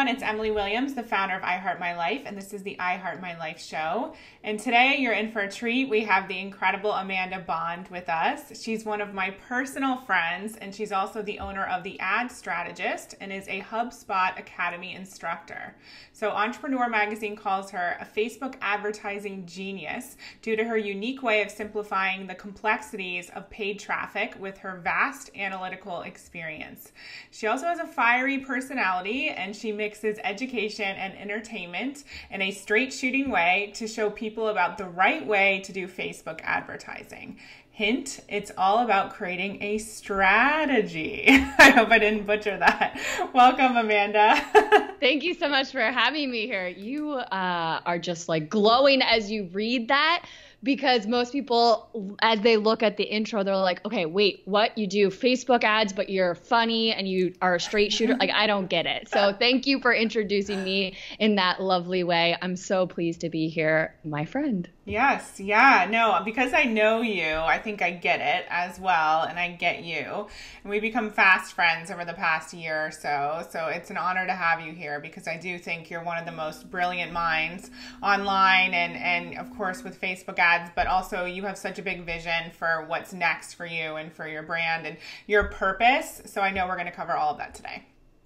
everyone. It's Emily Williams, the founder of I Heart My Life, and this is the I Heart My Life show. And today you're in for a treat. We have the incredible Amanda Bond with us. She's one of my personal friends, and she's also the owner of The Ad Strategist and is a HubSpot Academy instructor. So Entrepreneur Magazine calls her a Facebook advertising genius due to her unique way of simplifying the complexities of paid traffic with her vast analytical experience. She also has a fiery personality, and she mixes education and entertainment in a straight shooting way to show people about the right way to do Facebook advertising. Hint, it's all about creating a strategy. I hope I didn't butcher that. Welcome, Amanda. Thank you so much for having me here. You are just like glowing as you read that, because most people, as they look at the intro, they're like, okay, wait, what? You do Facebook ads, but you're funny and you are a straight shooter? Like, I don't get it. So thank you for introducing me in that lovely way. I'm so pleased to be here, my friend. Yes. Yeah. No, because I know you, I think I get it as well. And I get you. And we become fast friends over the past year or so. So it's an honor to have you here, because I do think you're one of the most brilliant minds online and of course with Facebook ads, but also you have such a big vision for what's next for you and for your brand and your purpose. So I know we're going to cover all of that today.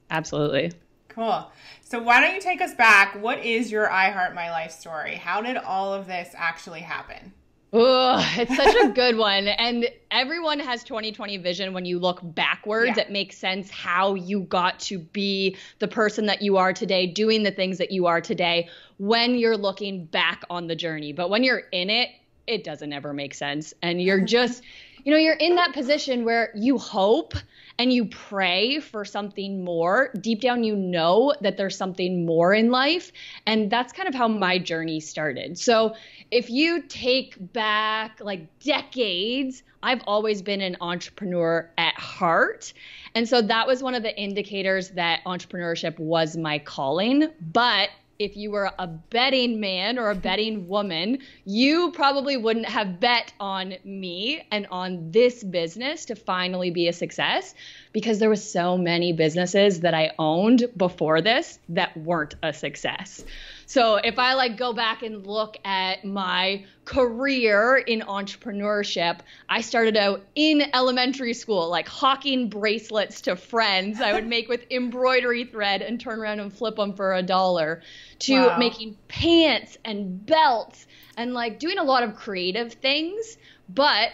Absolutely. Cool. So why don't you take us back? What is your I Heart My Life story? How did all of this actually happen? Oh, it's such a good one. And everyone has 20/20 vision. When you look backwards, It makes sense how you got to be the person that you are today, doing the things that you are today when you're looking back on the journey. But when you're in it, it doesn't ever make sense. And you're just, you're in that position where you hope and you pray for something more. Deep down, you know that there's something more in life. And that's kind of how my journey started. So if you take back like decades, I've always been an entrepreneur at heart. And so that was one of the indicators that entrepreneurship was my calling. But if you were a betting man or a betting woman, you probably wouldn't have bet on me and on this business to finally be a success, because there was so many businesses that I owned before this that weren't a success. So if I go back and look at my career in entrepreneurship, I started out in elementary school, hawking bracelets to friends I would make with embroidery thread and turn around and flip them for $1, to making pants and belts and doing a lot of creative things. But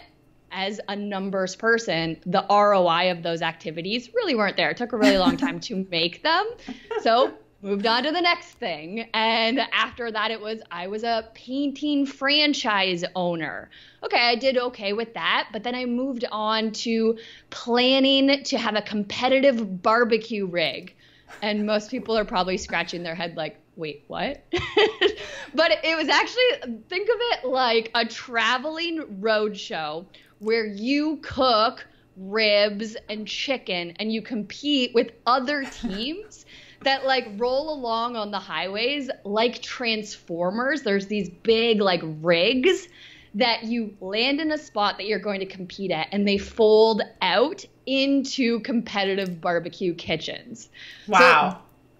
as a numbers person, the ROI of those activities really weren't there. It took a really long time to make them. So moved on to the next thing. And after that, I was a painting franchise owner. Okay, I did okay with that. But then I moved on to planning to have a competitive barbecue rig. And most people are probably scratching their head like, wait, what? But it was actually, think of it like a traveling road show where you cook ribs and chicken and you compete with other teams that roll along on the highways like transformers. There's these big rigs that you land in a spot that you're going to compete at, and they fold out into competitive barbecue kitchens. Wow. So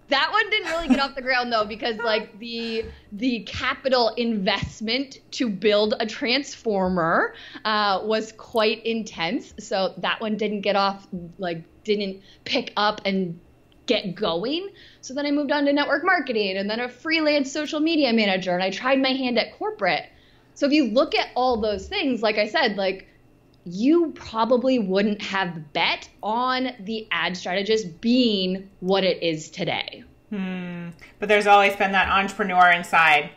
that one didn't really get off the ground though, because the capital investment to build a transformer was quite intense. So that one didn't get off, didn't pick up and get going. So then I moved on to network marketing and then a freelance social media manager, and I tried my hand at corporate. So if you look at all those things, like I said, you probably wouldn't have bet on the ad strategist being what it is today. But there's always been that entrepreneur inside.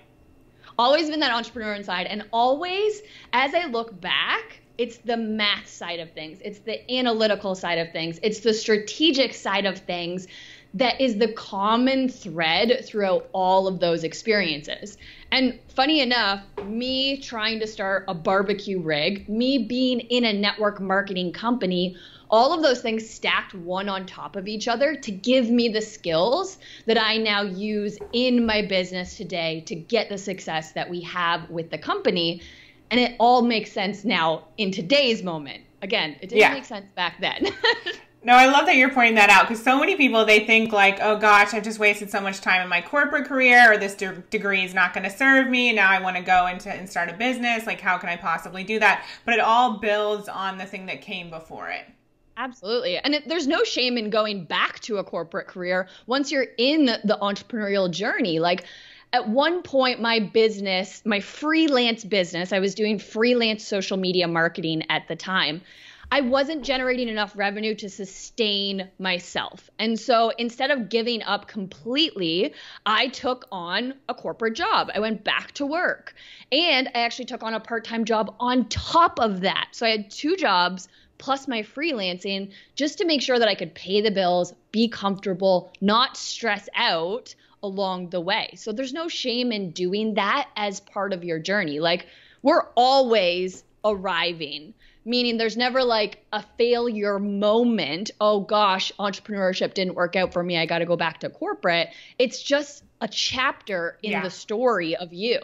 Always been that entrepreneur inside. And always, as I look back, it's the math side of things. It's the analytical side of things. It's the strategic side of things that is the common thread throughout all of those experiences. And funny enough, me trying to start a barbecue rig, me being in a network marketing company, all of those things stacked one on top of each other to give me the skills that I now use in my business today to get the success that we have with the company. And it all makes sense now in today's moment. Again, it didn't make sense back then. No, I love that you're pointing that out because so many people, they think like, oh gosh, I've just wasted so much time in my corporate career, or this degree is not going to serve me. Now I want to go into and start a business. Like, how can I possibly do that? But it all builds on the thing that came before it. Absolutely. And there's no shame in going back to a corporate career once you're in the entrepreneurial journey. Like, at one point, my business, my freelance business, I was doing freelance social media marketing at the time. I wasn't generating enough revenue to sustain myself. And so instead of giving up completely, I took on a corporate job. I went back to work, and I actually took on a part-time job on top of that. So I had 2 jobs plus my freelancing just to make sure that I could pay the bills, be comfortable, not stress out along the way. So there's no shame in doing that as part of your journey. Like, we're always arriving, meaning there's never like a failure moment. Oh gosh, entrepreneurship didn't work out for me, I got to go back to corporate. It's just a chapter in the story of you.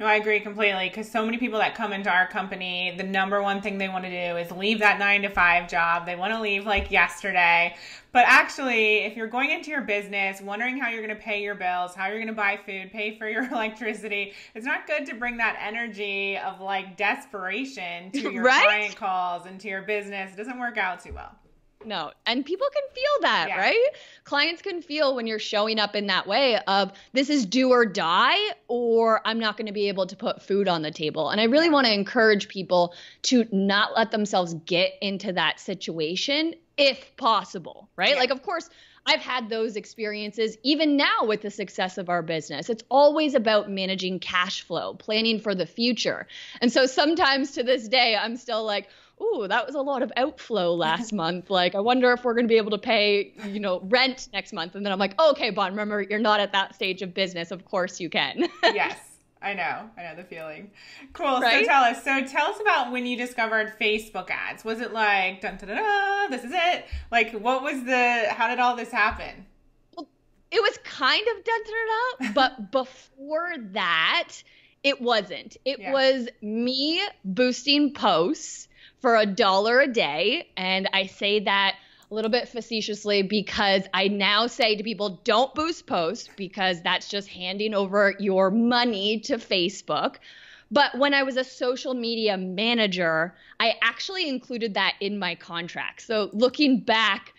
No, I agree completely, because so many people that come into our company, the number one thing they want to do is leave that 9-to-5 job. They want to leave like yesterday. But actually, if you're going into your business, wondering how you're going to pay your bills, how you're going to buy food, pay for your electricity, it's not good to bring that energy of like desperation to your client calls and to your business. It doesn't work out too well. No. And people can feel that, right? Clients can feel when you're showing up in that way of, this is do or die, or I'm not going to be able to put food on the table. And I really want to encourage people to not let themselves get into that situation if possible, right? Like, of course, I've had those experiences even now with the success of our business. It's always about managing cash flow, planning for the future. And so sometimes to this day, I'm still like, ooh, that was a lot of outflow last month. Like, I wonder if we're going to be able to pay, rent next month. And then I'm like, oh, okay, Bon, remember, you're not at that stage of business. Of course you can. Yes, I know the feeling. Cool. Right? So tell us about when you discovered Facebook ads. Was it like, dun, dun, dun, dun, this is it? Like, how did all this happen? Well, it was kind of dun, dun, dun, dun, but before that, it wasn't. It was me boosting posts for $1 a day. And I say that a little bit facetiously because I now say to people, don't boost posts, because that's just handing over your money to Facebook. But when I was a social media manager, I actually included that in my contract. So looking back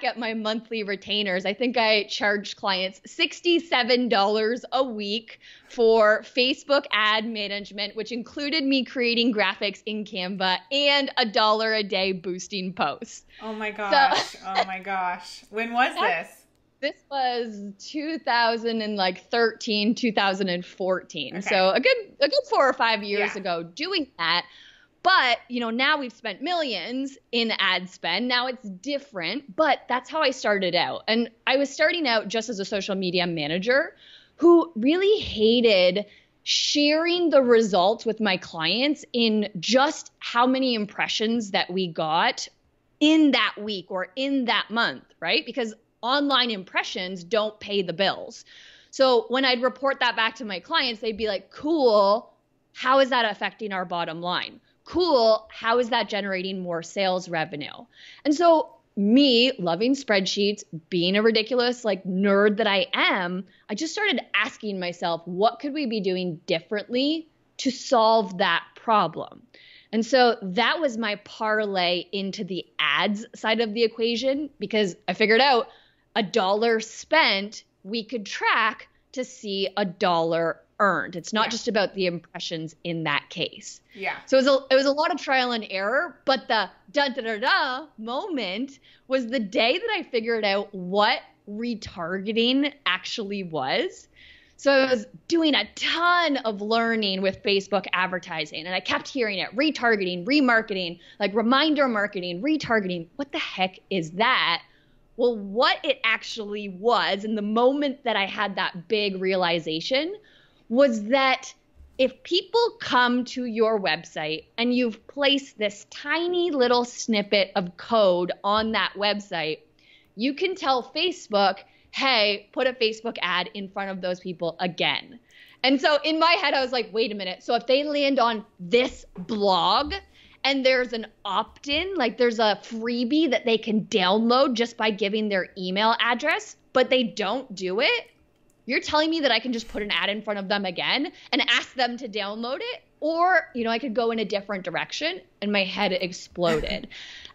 at my monthly retainers, I think I charged clients $67 a week for Facebook ad management, which included me creating graphics in Canva and $1 a day boosting posts. Oh my gosh. Oh my gosh. When was this? This was 2013, 2014. Okay. So a good 4 or 5 years ago doing that. But, now we've spent millions in ad spend. Now it's different, but that's how I started out. And I was starting out just as a social media manager who really hated sharing the results with my clients in just how many impressions that we got in that week or in that month, right? Because online impressions don't pay the bills. So when I'd report that back to my clients, they'd be like, cool, how is that affecting our bottom line? Cool, how is that generating more sales revenue? And so me loving spreadsheets, being a ridiculous nerd that I am, I just started asking myself, what could we be doing differently to solve that problem? And so that was my parlay into the ads side of the equation, because I figured out $1 spent, we could track to see $1 earned. It's not just about the impressions in that case. Yeah. So it was a lot of trial and error, but the da-da-da-da moment was the day that I figured out what retargeting actually was. So I was doing a ton of learning with Facebook advertising, and I kept hearing it, retargeting, remarketing, reminder marketing, retargeting. What the heck is that? Well, what it actually was, and the moment that I had that big realization, was that if people come to your website and you've placed this tiny little snippet of code on that website, you can tell Facebook, hey, put a Facebook ad in front of those people again. And so in my head, I was like, wait a minute. So if they land on this blog and there's an opt-in, like there's a freebie that they can download just by giving their email address, but they don't do it, you're telling me that I can just put an ad in front of them again and ask them to download it? Or, I could go in a different direction, and my head exploded.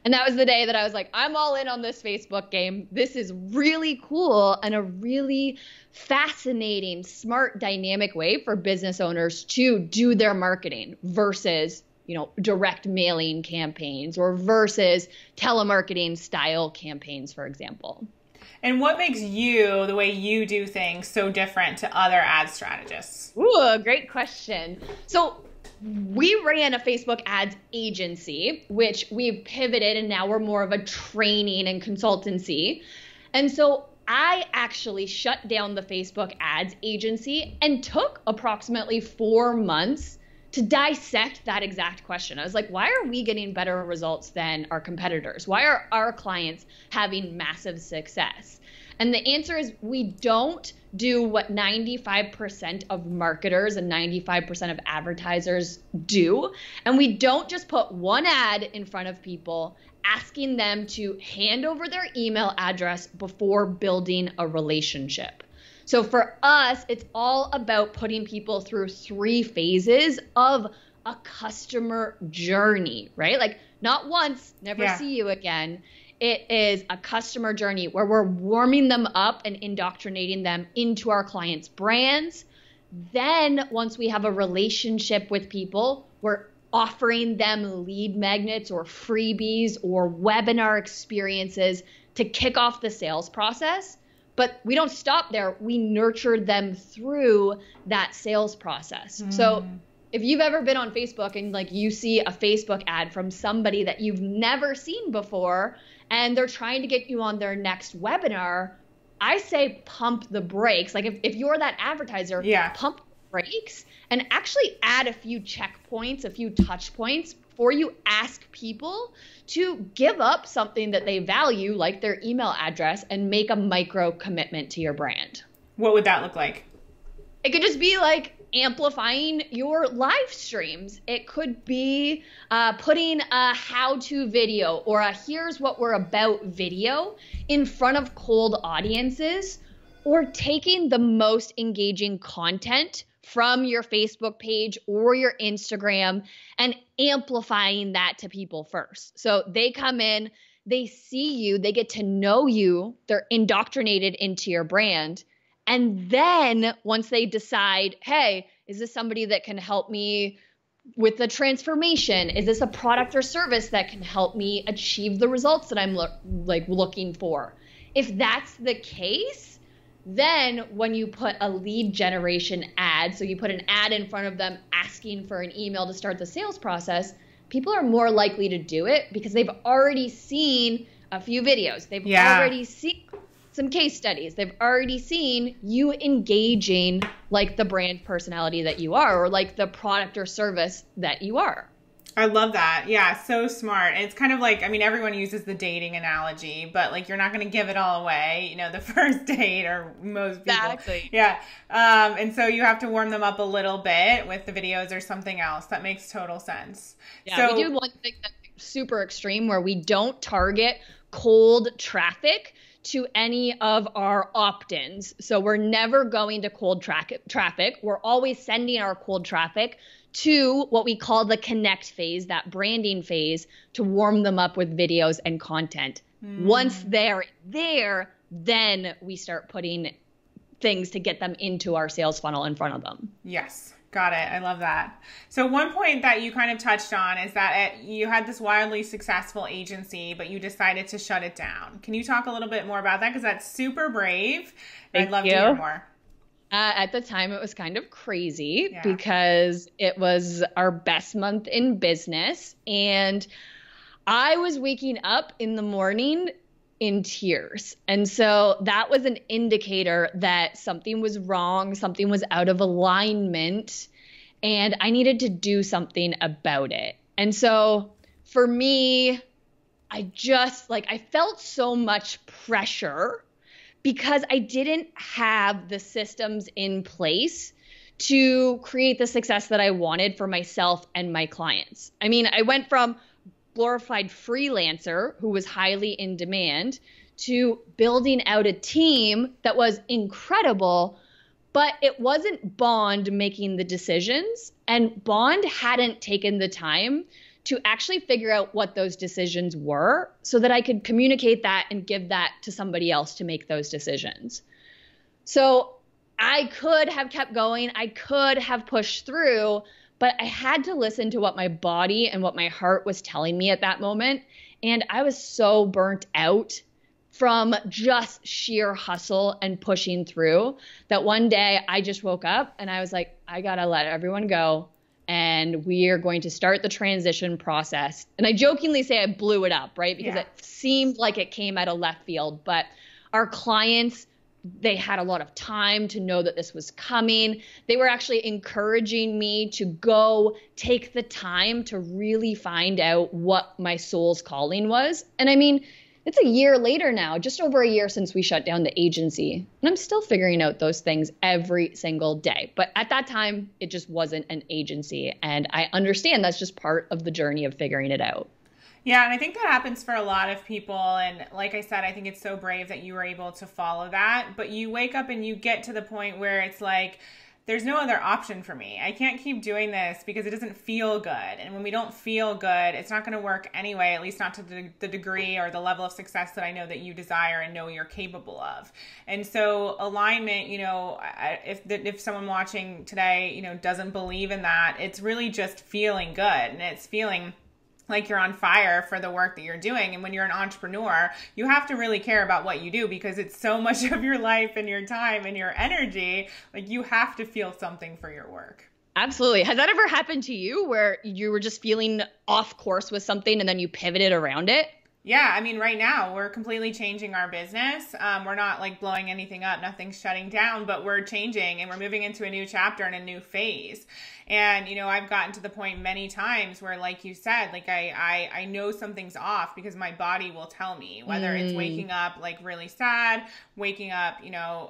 And that was the day that I was like, I'm all in on this Facebook game. This is really cool and a really fascinating, smart, dynamic way for business owners to do their marketing versus, direct mailing campaigns or versus telemarketing style campaigns, for example. And what makes you, the way you do things, so different to other ad strategists? Ooh, great question. So we ran a Facebook ads agency, which we've pivoted, and now we're more of a training and consultancy. And so I actually shut down the Facebook ads agency and took approximately 4 months to dissect that exact question. I was like, why are we getting better results than our competitors? Why are our clients having massive success? And the answer is we don't do what 95% of marketers and 95% of advertisers do. And we don't just put one ad in front of people asking them to hand over their email address before building a relationship. So for us, it's all about putting people through 3 phases of a customer journey, right? Like not once, never see you again. It is a customer journey where we're warming them up and indoctrinating them into our clients' brands. Then once we have a relationship with people, we're offering them lead magnets or freebies or webinar experiences to kick off the sales process. But we don't stop there. We nurture them through that sales process. So if you've ever been on Facebook and like you see a Facebook ad from somebody that you've never seen before and they're trying to get you on their next webinar, I say pump the brakes. Like if you're that advertiser, pump the brakes and actually add a few checkpoints, a few touch points before you ask people to give up something that they value, like their email address, and make a micro commitment to your brand. What would that look like? It could just be like amplifying your live streams. It could be putting a how-to video or a here's what we're about video in front of cold audiences, or taking the most engaging content from your Facebook page or your Instagram and amplifying that to people first. So they come in, they see you, they get to know you, they're indoctrinated into your brand. And then once they decide, hey, is this somebody that can help me with the transformation? Is this a product or service that can help me achieve the results that I'm looking for? If that's the case, then when you put a lead generation ad, so you put an ad in front of them asking for an email to start the sales process, people are more likely to do it because they've already seen a few videos. They've already seen some case studies. They've already seen you engaging like the brand personality that you are, or like the product or service that you are. I love that. Yeah, so smart. And it's kind of like, I mean, everyone uses the dating analogy, but like you're not going to give it all away, the first date, or most people. Exactly. Yeah. And so you have to warm them up a little bit with the videos or something else. That makes total sense. Yeah, so, we do one thing that's super extreme where we don't target cold traffic to any of our opt-ins. So we're never going to cold traffic. We're always sending our cold traffic to what we call the connect phase, that branding phase, to warm them up with videos and content. Once they're there, then we start putting things to get them into our sales funnel in front of them. Yes. Got it. I love that. So one point that you kind of touched on is that you had this wildly successful agency, but you decided to shut it down. Can you talk a little bit more about that? Because that's super brave. I'd love to hear more. At the time, it was kind of crazy because it was our best month in business. And I was waking up in the morning in tears. And so that was an indicator that something was wrong, something was out of alignment, and I needed to do something about it. And so for me, I felt so much pressure because I didn't have the systems in place to create the success that I wanted for myself and my clients. I mean, I went from glorified freelancer who was highly in demand to building out a team that was incredible, but it wasn't Bond making the decisions, and Bond hadn't taken the time to actually figure out what those decisions were so that I could communicate that and give that to somebody else to make those decisions. So I could have kept going. I could have pushed through, but I had to listen to what my body and what my heart was telling me at that moment. And I was so burnt out from just sheer hustle and pushing through that one day I just woke up and I was like, I gotta let everyone go. And we are going to start the transition process. And I jokingly say I blew it up, right? Because it seemed like it came out of left field. But our clients, they had a lot of time to know that this was coming. They were actually encouraging me to go take the time to really find out what my soul's calling was. And I mean, it's a year later now, just over a year since we shut down the agency. And I'm still figuring out those things every single day. But at that time, it just wasn't an agency. And I understand that's just part of the journey of figuring it out. Yeah, and I think that happens for a lot of people. And like I said, I think it's so brave that you were able to follow that. But you wake up and you get to the point where it's like, there's no other option for me. I can't keep doing this because it doesn't feel good. And when we don't feel good, it's not going to work anyway, at least not to the degree or the level of success that I know that you desire and know you're capable of. And so alignment, you know, if someone watching today, you know, doesn't believe in that, it's really just feeling good. And it's feeling like you're on fire for the work that you're doing. And when you're an entrepreneur, you have to really care about what you do because it's so much of your life and your time and your energy. Like you have to feel something for your work. Absolutely. Has that ever happened to you where you were just feeling off course with something and then you pivoted around it? Yeah, I mean, right now we're completely changing our business. We're not like blowing anything up, nothing's shutting down, but we're changing and we're moving into a new chapter and a new phase. And, you know, I've gotten to the point many times where, like you said, like I know something's off because my body will tell me, whether it's waking up like really sad, waking up, you know,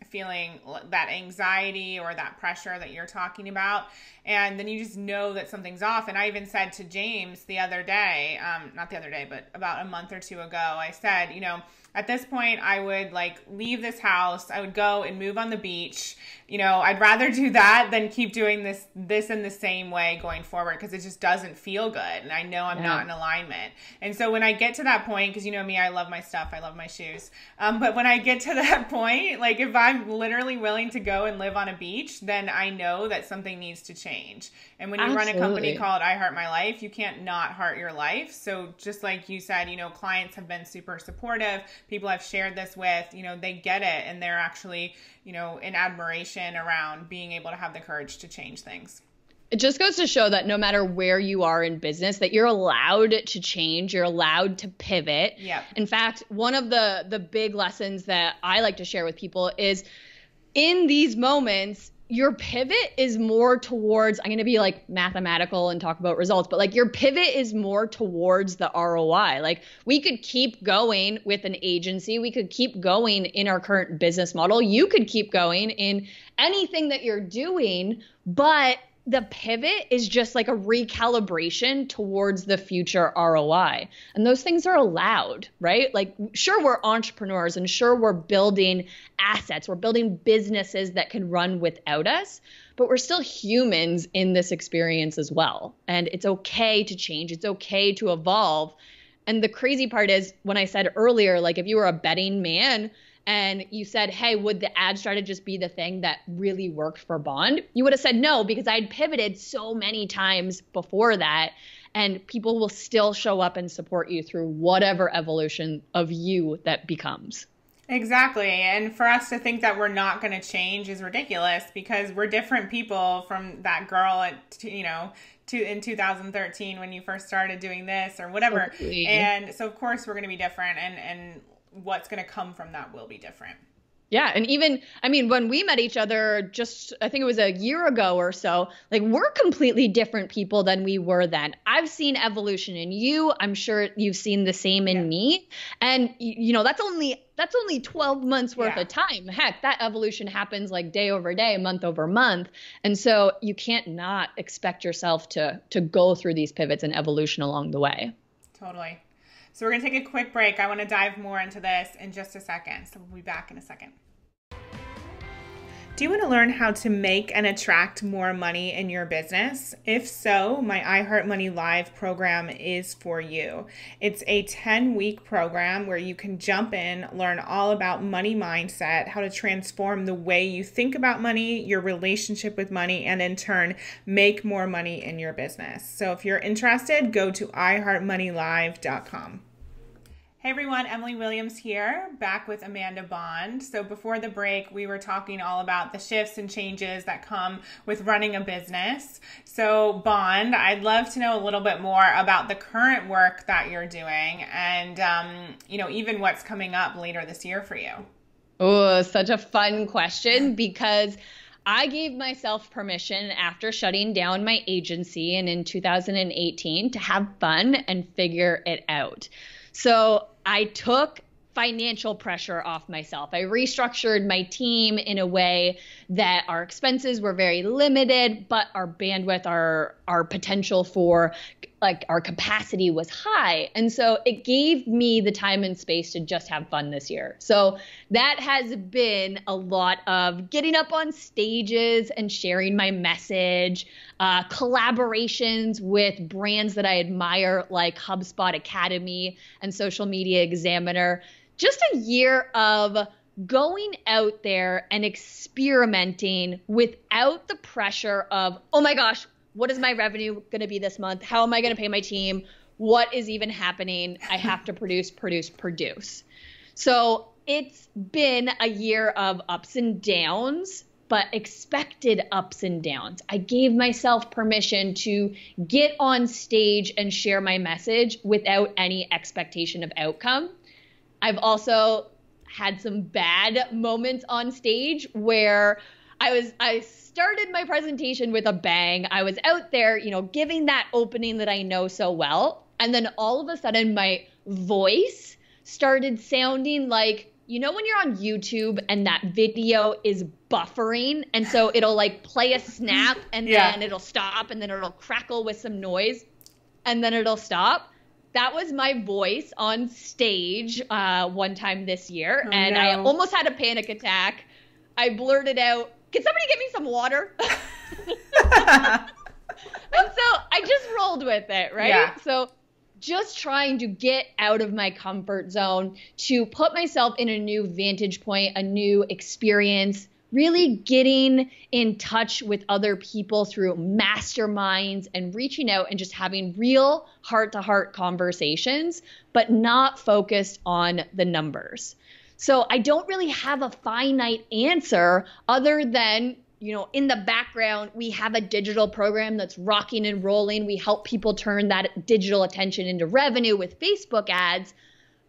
feeling that anxiety or that pressure that you're talking about. And then you just know that something's off. And I even said to James the other day, not the other day, but about a month or two ago, I said, you know, at this point, I would like leave this house. I would go and move on the beach. You know, I'd rather do that than keep doing this in the same way going forward because it just doesn't feel good. And I know I'm not in alignment. And so when I get to that point, because you know me, I love my stuff. I love my shoes. But when I get to that point, like if I'm literally willing to go and live on a beach, then I know that something needs to change. And when you run a company called I Heart My Life, you can't not heart your life. So just like you said, you know, clients have been super supportive. People I've shared this with, you know, they get it and they're actually, you know, in admiration around being able to have the courage to change things. It just goes to show that no matter where you are in business, that you're allowed to change, you're allowed to pivot. Yeah. In fact, one of the big lessons that I like to share with people is in these moments, your pivot is more towards, I'm going to be like mathematical and talk about results, but like your pivot is more towards the ROI. Like we could keep going with an agency. We could keep going in our current business model. You could keep going in anything that you're doing, but the pivot is just like a recalibration towards the future ROI. And those things are allowed, right? Like, sure, we're entrepreneurs and sure, we're building assets. We're building businesses that can run without us, but we're still humans in this experience as well. And it's okay to change. It's okay to evolve. And the crazy part is when I said earlier, like if you were a betting man, and you said, hey, would the ad strategist be the thing that really worked for Bond? You would have said no, because I'd pivoted so many times before that, and people will still show up and support you through whatever evolution of you that becomes. Exactly. And for us to think that we're not going to change is ridiculous because we're different people from that girl at, you know, in 2013 when you first started doing this or whatever. Okay. And so, of course, we're going to be different and what's going to come from that will be different. Yeah. And even, I mean, when we met each other just, I think it was a year ago or so, like we're completely different people than we were then. I've seen evolution in you. I'm sure you've seen the same in me. And that's only 12 months worth of time. Heck, that evolution happens like day over day, month over month. And so you can't not expect yourself to go through these pivots and evolution along the way. Totally. So we're going to take a quick break. I want to dive more into this in just a second. So we'll be back in a second. Do you want to learn how to make and attract more money in your business? If so, my I Heart Money Live program is for you. It's a 10-week program where you can jump in, learn all about money mindset, how to transform the way you think about money, your relationship with money, and in turn, make more money in your business. So if you're interested, go to iheartmoneylive.com. Hey everyone, Emily Williams here, back with Amanda Bond. So before the break, we were talking all about the shifts and changes that come with running a business. So Bond, I'd love to know a little bit more about the current work that you're doing and, even what's coming up later this year for you. Oh, such a fun question because I gave myself permission after shutting down my agency and in 2018 to have fun and figure it out. So I took financial pressure off myself. I restructured my team in a way that our expenses were very limited, but our bandwidth, our potential for our capacity was high. And so it gave me the time and space to just have fun this year. So that has been a lot of getting up on stages and sharing my message, collaborations with brands that I admire like HubSpot Academy and Social Media Examiner. Just a year of going out there and experimenting without the pressure of, oh my gosh, what is my revenue going to be this month? How am I going to pay my team? What is even happening? I have to produce. So it's been a year of ups and downs, but expected ups and downs. I gave myself permission to get on stage and share my message without any expectation of outcome. I've also had some bad moments on stage where I started my presentation with a bang. I was out there, giving that opening that I know so well. And then all of a sudden my voice started sounding like, when you're on YouTube and that video is buffering. And so it'll play a snap and then it'll stop and then it'll crackle with some noise and then it'll stop. That was my voice on stage one time this year. I almost had a panic attack. I blurted out, "Can somebody get me some water?" And so I just rolled with it, right? Yeah. So just trying to get out of my comfort zone, to put myself in a new vantage point, a new experience, really getting in touch with other people through masterminds and reaching out and just having real heart-to-heart conversations, but not focused on the numbers. So I don't really have a finite answer other than, in the background, we have a digital program that's rocking and rolling. We help people turn that digital attention into revenue with Facebook ads.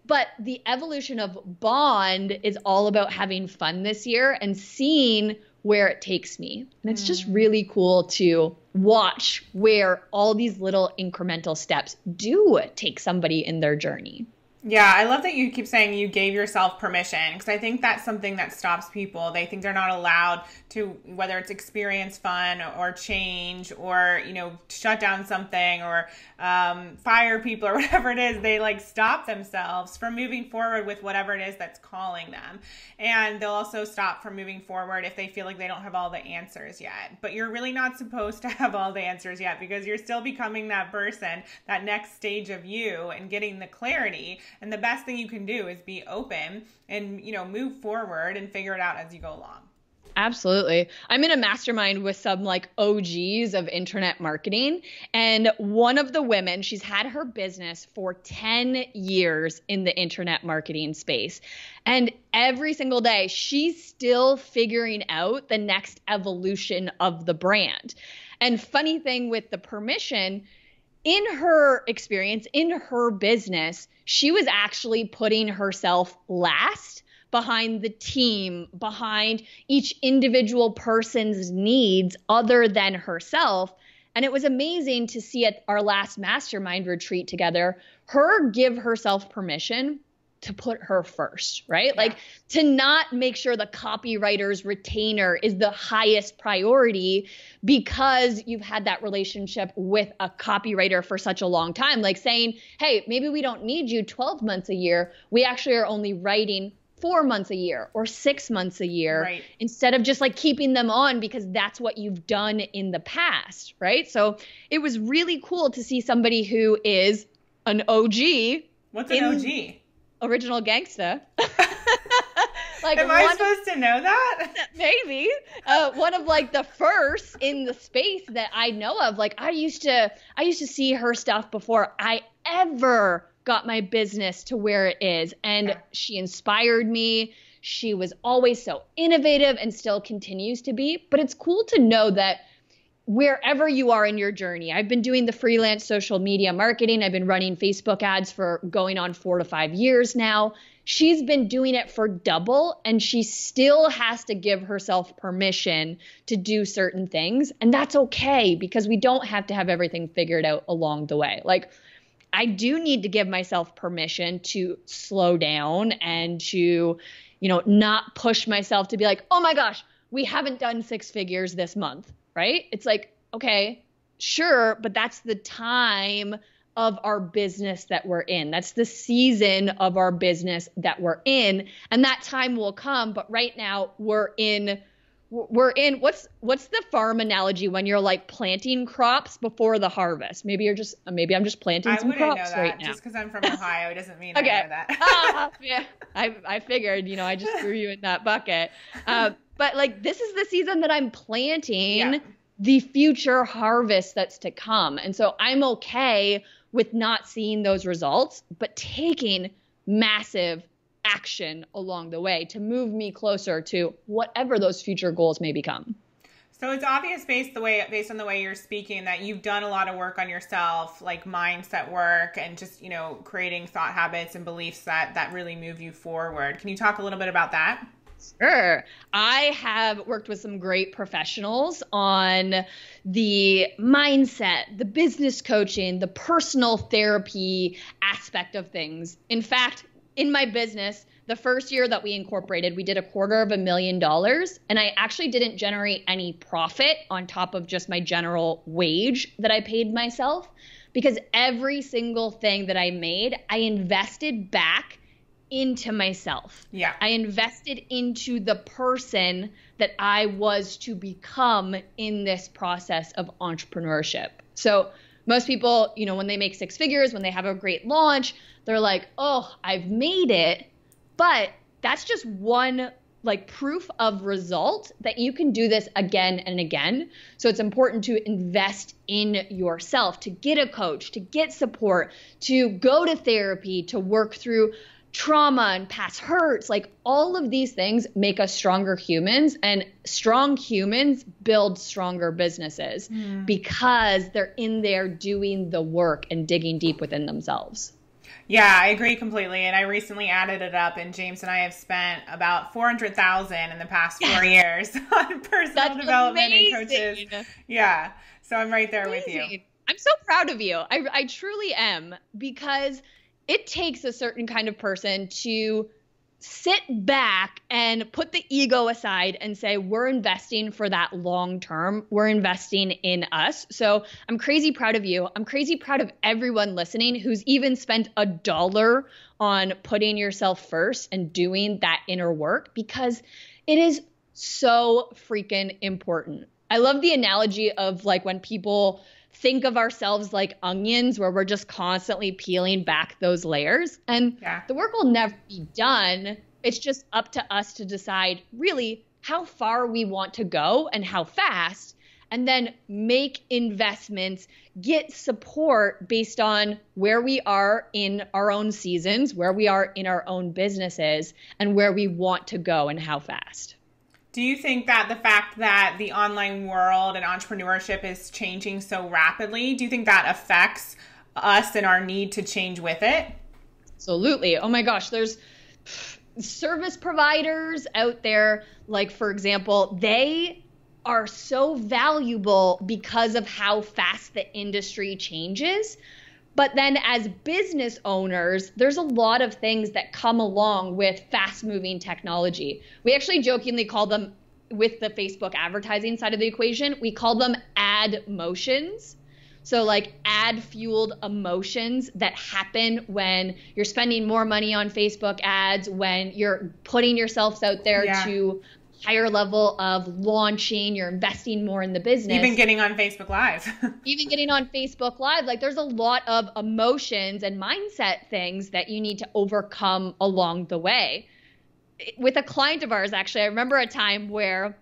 But the evolution of Bond is all about having fun this year and seeing where it takes me. And it's just really cool to watch where all these little incremental steps do take somebody in their journey. Yeah, I love that you keep saying you gave yourself permission, because I think that's something that stops people. They think they're not allowed to, whether it's experience fun or change or, shut down something or fire people or whatever it is. They stop themselves from moving forward with whatever it is that's calling them. And they'll also stop from moving forward if they feel like they don't have all the answers yet. But you're really not supposed to have all the answers yet, because you're still becoming that person, that next stage of you, and getting the clarity. And the best thing you can do is be open and, move forward and figure it out as you go along. Absolutely. I'm in a mastermind with some OGs of internet marketing. And one of the women, she's had her business for 10 years in the internet marketing space. And every single day, she's still figuring out the next evolution of the brand. And funny thing with the permission, in her experience, in her business, she was actually putting herself last behind the team, behind each individual person's needs other than herself. And it was amazing to see at our last mastermind retreat together, her give herself permission to put her first, right? Yeah. Like to not make sure the copywriter's retainer is the highest priority because you've had that relationship with a copywriter for such a long time. Like saying, hey, maybe we don't need you 12 months a year. We actually are only writing 4 months a year or 6 months a year, right? Instead of just like keeping them on because that's what you've done in the past, right? So it was really cool to see somebody who is an OG. What's an OG? Original gangsta. Like, am I supposed to know that? Maybe. One of like the first in the space that I know of. Like I used to see her stuff before I ever got my business to where it is. And she inspired me. She was always so innovative and still continues to be. But it's cool to know that wherever you are in your journey, I've been doing the freelance social media marketing. I've been running Facebook ads for going on 4 to 5 years now. She's been doing it for double, and she still has to give herself permission to do certain things. And that's okay because we don't have to have everything figured out along the way. Like I do need to give myself permission to slow down and to, not push myself to be like, oh my gosh, we haven't done 6 figures this month. Right? It's like, okay, sure, but that's the time of our business that we're in. That's the season of our business that we're in. And that time will come. But right now we're in what's the farm analogy when you're like planting crops before the harvest? Maybe I'm just planting some crops right now. Just because I'm from Ohio doesn't mean okay. I know that. Yeah, I figured, I just threw you in that bucket. But like, this is the season that I'm planting the future harvest that's to come. And so I'm okay with not seeing those results, but taking massive action along the way to move me closer to whatever those future goals may become. So it's obvious based on the way you're speaking that you've done a lot of work on yourself, like mindset work and just, creating thought habits and beliefs that really move you forward. Can you talk a little bit about that? Sure. I have worked with some great professionals on the mindset, the business coaching, the personal therapy aspect of things. In fact, in my business, the first year that we incorporated, we did $250,000, and I actually didn't generate any profit on top of just my general wage that I paid myself, because every single thing that I made, I invested back into myself. Yeah. I invested into the person that I was to become in this process of entrepreneurship. So most people, when they make 6 figures, when they have a great launch, they're like, oh, I've made it. But that's just one like proof of result that you can do this again and again. So it's important to invest in yourself, to get a coach, to get support, to go to therapy, to work through trauma and past hurts. Like all of these things make us stronger humans, and strong humans build stronger businesses because they're in there doing the work and digging deep within themselves. Yeah, I agree completely. And I recently added it up, and James and I have spent about $400,000 in the past 4 years on personal development and coaches. Yeah. So I'm right there with you. I'm so proud of you. I truly am, because it takes a certain kind of person to sit back and put the ego aside and say, we're investing for that long term. We're investing in us. So I'm crazy proud of you. I'm crazy proud of everyone listening who's even spent $1 on putting yourself first and doing that inner work, because it is so freaking important. I love the analogy of like when people think of ourselves like onions, where we're just constantly peeling back those layers, and the work will never be done. It's just up to us to decide really how far we want to go and how fast, and then make investments, get support based on where we are in our own seasons, where we are in our own businesses, and where we want to go and how fast. Do you think that the fact that the online world and entrepreneurship is changing so rapidly, do you think that affects us and our need to change with it? Absolutely. Oh my gosh, service providers out there, like, for example, they are so valuable because of how fast the industry changes. But then as business owners, there's a lot of things that come along with fast-moving technology. We actually jokingly call them, with the Facebook advertising side of the equation, we call them ad motions. So like ad-fueled emotions that happen when you're spending more money on Facebook ads, when you're putting yourself out there to higher level of launching, you're investing more in the business. Even getting on Facebook Live. Even getting on Facebook Live. Like, there's a lot of emotions and mindset things that you need to overcome along the way. With a client of ours, actually, I remember a time where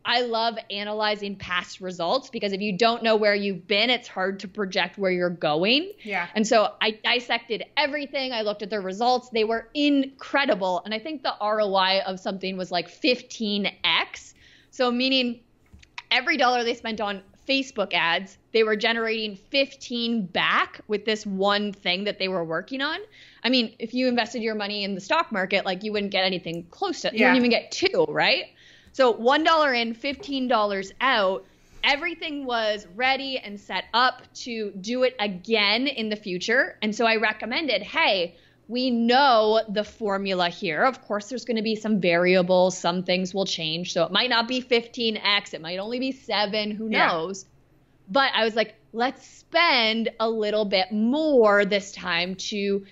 I love analyzing past results, because if you don't know where you've been, it's hard to project where you're going. Yeah. And so I dissected everything. I looked at the results. They were incredible. And I think the ROI of something was like 15x. So meaning every dollar they spent on Facebook ads, they were generating 15 back with this one thing that they were working on. I mean, if you invested your money in the stock market, like, you wouldn't get anything close to it. You wouldn't even get two, right? So $1 in, $15 out, everything was ready and set up to do it again in the future. And so I recommended, hey, we know the formula here. Of course, there's going to be some variables. Some things will change. So it might not be 15x. It might only be 7. Who knows? But I was like, let's spend a little bit more this time to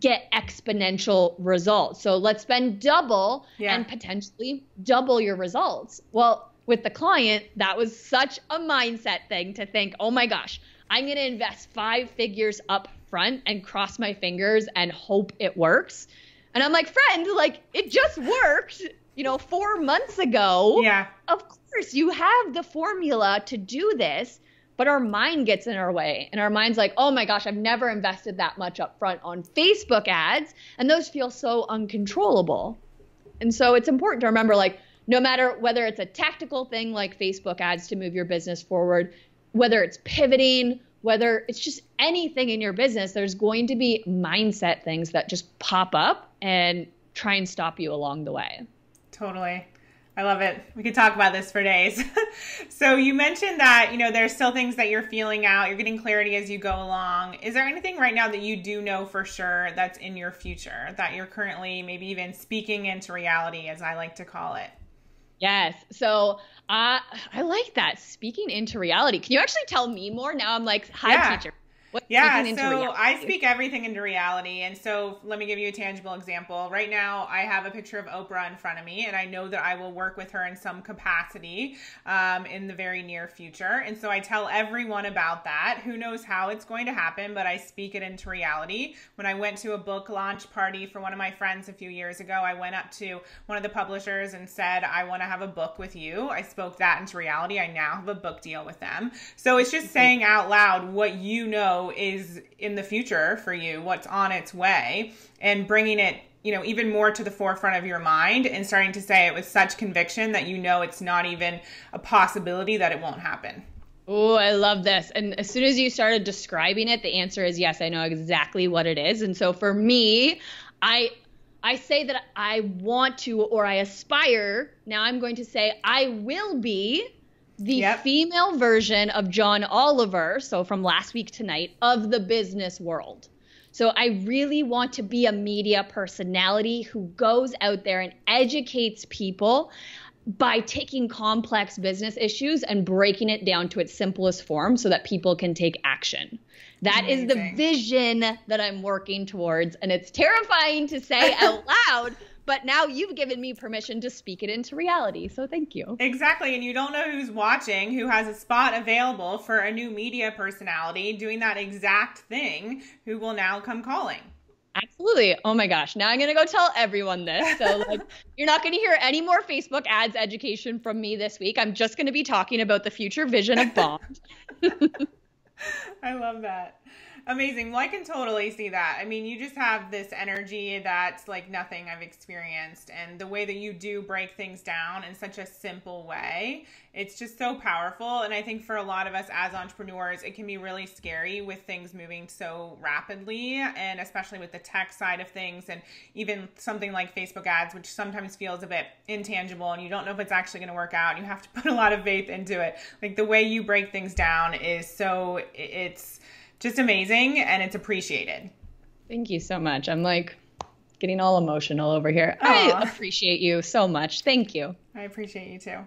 get exponential results. So let's spend double and potentially double your results. Well, with the client, that was such a mindset thing to think, oh my gosh, I'm going to invest 5 figures up front and cross my fingers and hope it works. And I'm like, friend, like, it just worked, 4 months ago. Yeah. Of course, you have the formula to do this. But our mind gets in our way, and our mind's like, oh my gosh, I've never invested that much up front on Facebook ads, and those feel so uncontrollable. And so it's important to remember, like, no matter whether it's a tactical thing like Facebook ads to move your business forward, whether it's pivoting, whether it's just anything in your business, there's going to be mindset things that just pop up and try and stop you along the way. Totally. I love it. We could talk about this for days. So you mentioned that, there's still things that you're feeling out. You're getting clarity as you go along. Is there anything right now that you do know for sure that's in your future, that you're currently maybe even speaking into reality, as I like to call it? Yes. So I like that. Speaking into reality. Can you actually tell me more? Now I'm like, hi, teacher. So I speak everything into reality. And so let me give you a tangible example. Right now, I have a picture of Oprah in front of me, and I know that I will work with her in some capacity in the very near future. And so I tell everyone about that. Who knows how it's going to happen, but I speak it into reality. When I went to a book launch party for one of my friends a few years ago, I went up to one of the publishers and said, I want to have a book with you. I spoke that into reality. I now have a book deal with them. So it's just saying out loud what you know is in the future for you, what's on its way, and bringing it, even more to the forefront of your mind and starting to say it with such conviction that it's not even a possibility that it won't happen. Oh, I love this. And as soon as you started describing it, the answer is yes, I know exactly what it is. And so for me, I say that I want to, or I aspire. Now I'm going to say I will be the female version of John Oliver, so from Last Week Tonight, of the business world. So I really want to be a media personality who goes out there and educates people by taking complex business issues and breaking it down to its simplest form so that people can take action. That is the vision that I'm working towards, and it's terrifying to say out loud. But now you've given me permission to speak it into reality. So thank you. Exactly. And you don't know who's watching, who has a spot available for a new media personality doing that exact thing, who will now come calling. Absolutely. Oh my gosh. Now I'm going to go tell everyone this. So you're not going to hear any more Facebook ads education from me this week. I'm just going to be talking about the future vision of Bond. I love that. Amazing. Well, I can totally see that. I mean, you just have this energy that's like nothing I've experienced. And the way that you do break things down in such a simple way, it's just so powerful. And I think for a lot of us as entrepreneurs, it can be really scary with things moving so rapidly, and especially with the tech side of things, and even something like Facebook ads, which sometimes feels a bit intangible and you don't know if it's actually going to work out. You have to put a lot of faith into it. Like the way you break things down is so, it's just amazing, and it's appreciated. Thank you so much. I'm like getting all emotional over here. Aww. I appreciate you so much. Thank you. I appreciate you too.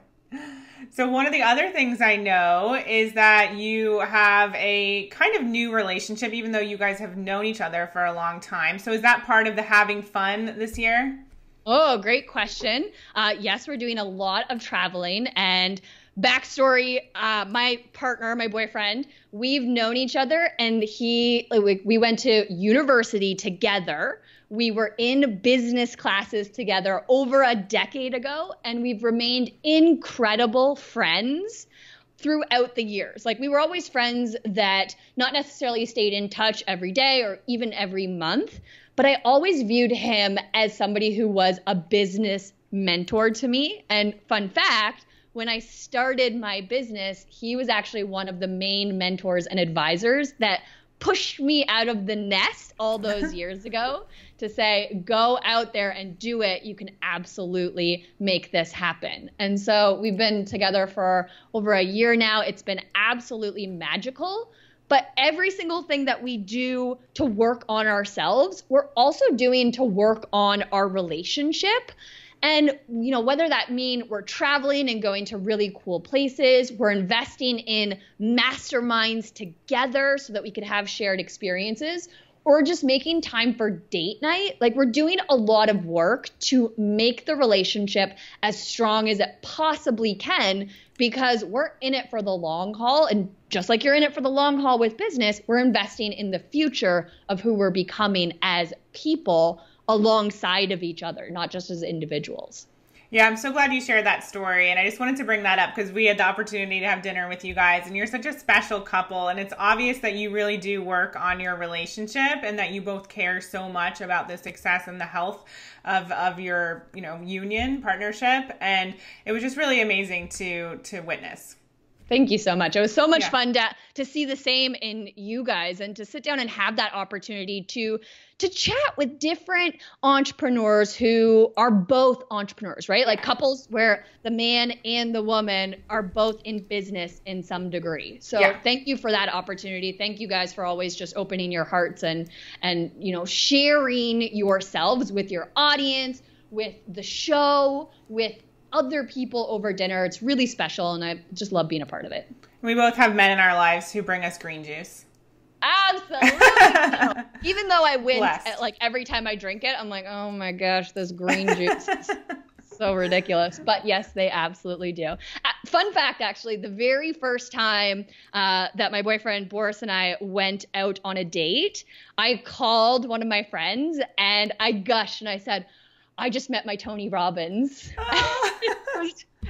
So one of the other things I know is that you have a kind of new relationship, even though you guys have known each other for a long time. So is that part of the having fun this year? Oh, great question. Yes, we're doing a lot of traveling. And backstory, my partner, my boyfriend, we've known each other, and we went to university together. We were in business classes together over a decade ago, and we've remained incredible friends throughout the years. Like, we were always friends that not necessarily stayed in touch every day or even every month, but I always viewed him as somebody who was a business mentor to me. And fun fact, when I started my business, he was actually one of the main mentors and advisors that pushed me out of the nest all those years ago to say, go out there and do it. You can absolutely make this happen. And so we've been together for over a year now. It's been absolutely magical. But every single thing that we do to work on ourselves, we're also doing to work on our relationship. And, you know, whether that mean we're traveling and going to really cool places, we're investing in masterminds together so that we could have shared experiences, or just making time for date night. Like, we're doing a lot of work to make the relationship as strong as it possibly can, because we're in it for the long haul. And just like you're in it for the long haul with business, we're investing in the future of who we're becoming as people alongside of each other, not just as individuals. Yeah, I'm so glad you shared that story. And I just wanted to bring that up because we had the opportunity to have dinner with you guys, and you're such a special couple. And it's obvious that you really do work on your relationship, and that you both care so much about the success and the health of your, you know, union partnership. And it was just really amazing to witness. Thank you so much. It was so much fun to see the same in you guys, and to sit down and have that opportunity to chat with different entrepreneurs who are both entrepreneurs, right? Like couples where the man and the woman are both in business in some degree. So thank you for that opportunity. Thank you guys for always just opening your hearts and you know, sharing yourselves with your audience, with the show, with other people over dinner. It's really special, and I just love being a part of it. We both have men in our lives who bring us green juice. Absolutely. Even though I wince at, like, every time I drink it, I'm like, oh my gosh, this green juice is so ridiculous. But yes, they absolutely do. Fun fact, actually, the very first time that my boyfriend Boris and I went out on a date, I called one of my friends and I gushed and I said, I just met my Tony Robbins.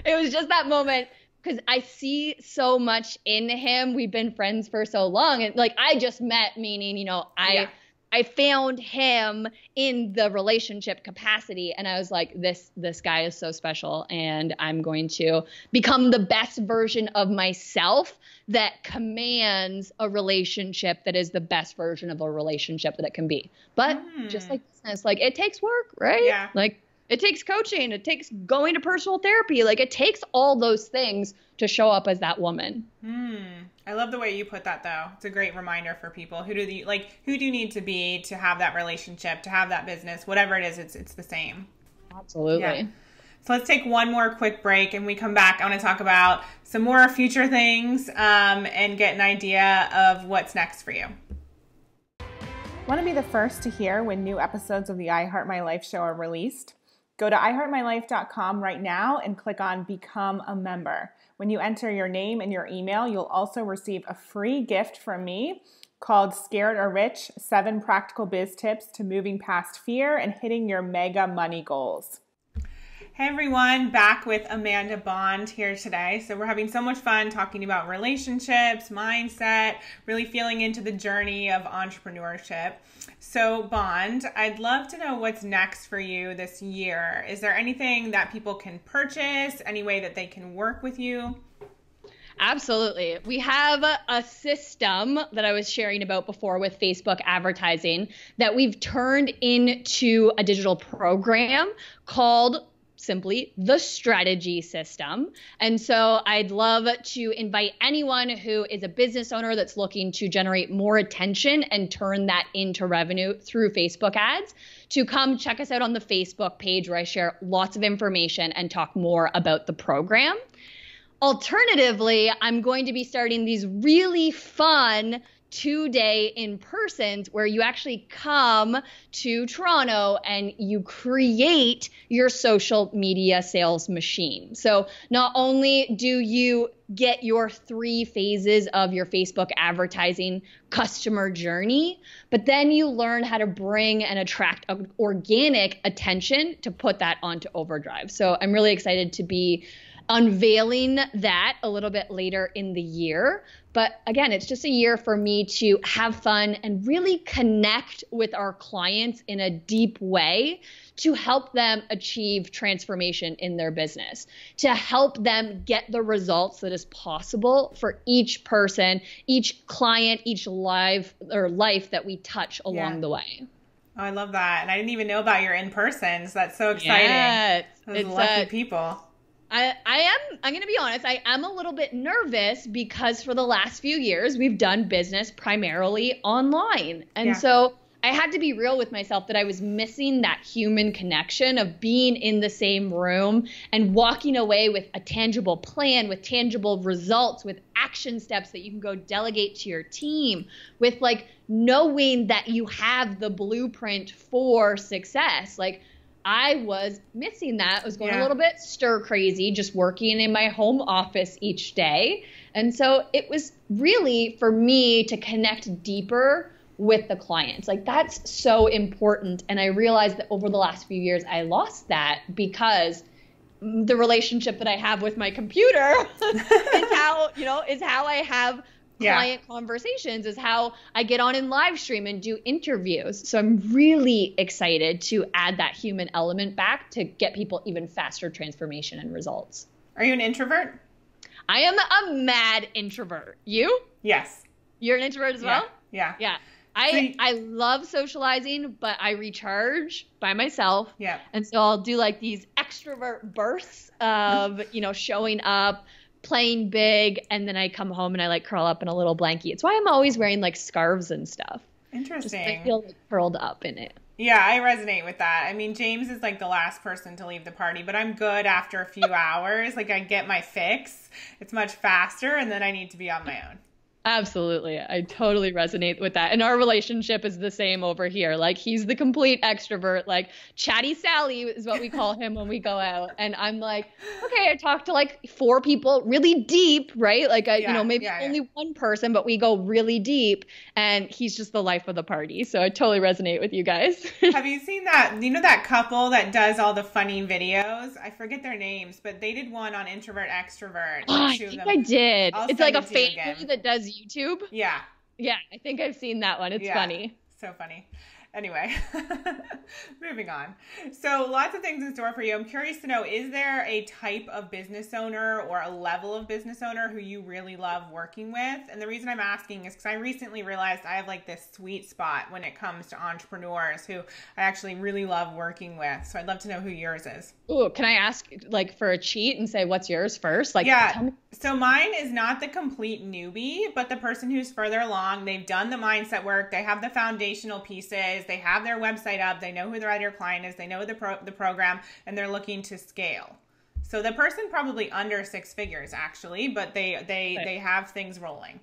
It was just that moment, because I see so much in him. We've been friends for so long. And like, I just met, meaning, you know, I found him in the relationship capacity. And I was like, this guy is so special. And I'm going to become the best version of myself that commands a relationship that is the best version of a relationship that it can be. But just like business, like, it takes work, right? Yeah. Like, it takes coaching. It takes going to personal therapy. Like, it takes all those things to show up as that woman. I love the way you put that, though. It's a great reminder for people. Who do you need to be to have that relationship, to have that business, whatever it is, it's the same. Absolutely. Yeah. So let's take one more quick break, and we come back. I want to talk about some more future things and get an idea of what's next for you. Want to be the first to hear when new episodes of the I Heart My Life show are released? Go to iheartmylife.com right now and click on Become a Member. When you enter your name and your email, you'll also receive a free gift from me called Scared or Rich, 7 Practical Biz Tips to Moving Past Fear and Hitting Your Mega Money Goals. Hey everyone, back with Amanda Bond here today. So we're having so much fun talking about relationships, mindset, really feeling into the journey of entrepreneurship. So Bond, I'd love to know what's next for you this year. Is there anything that people can purchase, any way that they can work with you? Absolutely. We have a system that I was sharing about before with Facebook advertising that we've turned into a digital program called simply the strategy system. And so I'd love to invite anyone who is a business owner that's looking to generate more attention and turn that into revenue through Facebook ads to come check us out on the Facebook page where I share lots of information and talk more about the program. Alternatively, I'm going to be starting these really fun 2-day in-persons where you actually come to Toronto and you create your social media sales machine. So not only do you get your 3 phases of your Facebook advertising customer journey, but then you learn how to bring and attract organic attention to put that onto overdrive. So I'm really excited to be unveiling that a little bit later in the year. But again, it's just a year for me to have fun and really connect with our clients in a deep way to help them achieve transformation in their business, to help them get the results that is possible for each person, each client, each life that we touch along the way. Oh, I love that. And I didn't even know about your in-persons. That's so exciting. Yeah, Those lucky people. I'm going to be honest, I am a little bit nervous because for the last few years, we've done business primarily online. And so I had to be real with myself that I was missing that human connection of being in the same room and walking away with a tangible plan, with tangible results, with action steps that you can go delegate to your team, with like knowing that you have the blueprint for success. Like, I was missing that. I was going a little bit stir crazy, just working in my home office each day. And so it was really for me to connect deeper with the clients. Like, that's so important. And I realized that over the last few years, I lost that because the relationship that I have with my computer is how I have client conversations, is how I get on in live stream and do interviews. So I'm really excited to add that human element back to get people even faster transformation and results. Are you an introvert? I am a mad introvert. You? Yes. You're an introvert as well? Yeah. I love socializing, but I recharge by myself. Yeah. And so I'll do like these extrovert bursts of, showing up, playing big, and then I come home and I like curl up in a little blankie. It's why I'm always wearing like scarves and stuff. Interesting. Just I feel like curled up in it. Yeah, I resonate with that. I mean, James is like the last person to leave the party, but I'm good after a few hours. Like, I get my fix. It's much faster, and then I need to be on my own. Absolutely. I totally resonate with that. And our relationship is the same over here. Like, he's the complete extrovert, like Chatty Sally is what we call him when we go out. And I'm like, okay, I talk to like 4 people really deep, right? Like maybe only one person, but we go really deep, and he's just the life of the party. So I totally resonate with you guys. Have you seen that? You know that couple that does all the funny videos? I forget their names, but they did one on introvert, extrovert. I think I did. It's like a family that does YouTube. Yeah, I think I've seen that one. It's funny. So funny. Anyway, moving on. So lots of things in store for you. I'm curious to know, is there a type of business owner or a level of business owner who you really love working with? And the reason I'm asking is because I recently realized I have like this sweet spot when it comes to entrepreneurs who I actually really love working with. So I'd love to know who yours is. Ooh, can I ask like for a cheat and say what's yours first? Like, tell me. So mine is not the complete newbie, but the person who's further along. They've done the mindset work. They have the foundational pieces. They have their website up. They know who their ideal client is. They know the program, and they're looking to scale. So the person probably under 6 figures actually, but they have things rolling.